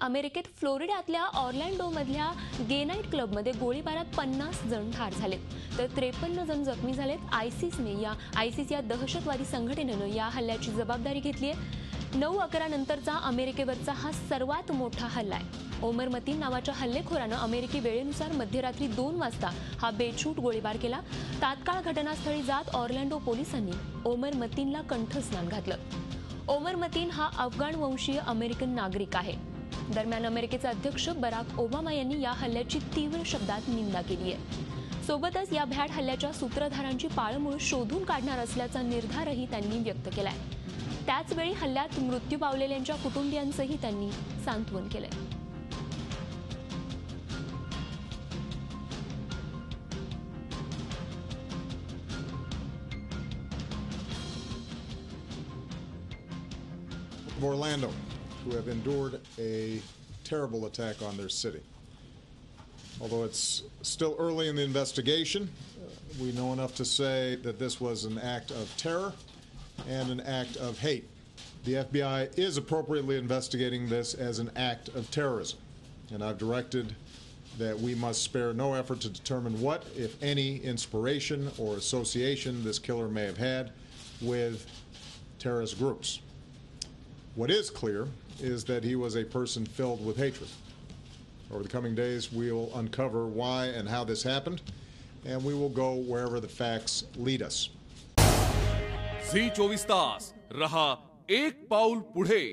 अमेरिकेत फ्लोरिडातल्या ऑर्लॅन्डोमधल्या गे नाईट क्लबमध्ये गोळीबारात 50 जण ठार झालेत, तर 53 जण जखमी झालेत. आयसिस या दहशतवादी संघटनेनं या हल्ल्याची जबाबदारी घेतली आहे. 9/11 नंतरचा अमेरिकेवरचा हा सर्वात मोठा हल्ला आहे. ओमर मतीन नावाच्या हल्लेखोरानं अमेरिकी वेळेनुसार मध्यरात्री 2 वाजता हा बेछूट गोळीबार केला. तात्काळ घटनास्थळी जात ऑर्लॅन्डो पोलिसांनी ओमर मतीनला कंठस्नान घातलं. ओमर मतीन हा अफगाण वंशीय अमेरिकन नागरिक आहे. दरम्यान अमेरिकेचे अध्यक्ष बराक ओबामा यांनी या हल्ल्याची तीव्र शब्दात निंदा केली आहे. सोबतच या भ्याड हल्ल्याच्या सूत्रधारांची पाळंमुळं शोधून काढणार असल्याचा निर्धारही त्यांनी व्यक्त केलाय. त्याचवेळी हल्ल्यात मृत्यू पावलेल्यांच्या कुटुंबियांचंही त्यांनी सांत्वन केलंय. Orlando, who have endured a terrible attack on their city. Although it's still early in the investigation, we know enough to say that this was an act of terror and an act of hate. The FBI is appropriately investigating this as an act of terrorism, and I've directed that we must spare no effort to determine what, if any, inspiration or association this killer may have had with terrorist groups. What is clear is that he was a person filled with hatred. Over the coming days, we will uncover why and how this happened, and we will go wherever the facts lead us. Zee 24 Taas रहा एक पाऊल पुढे.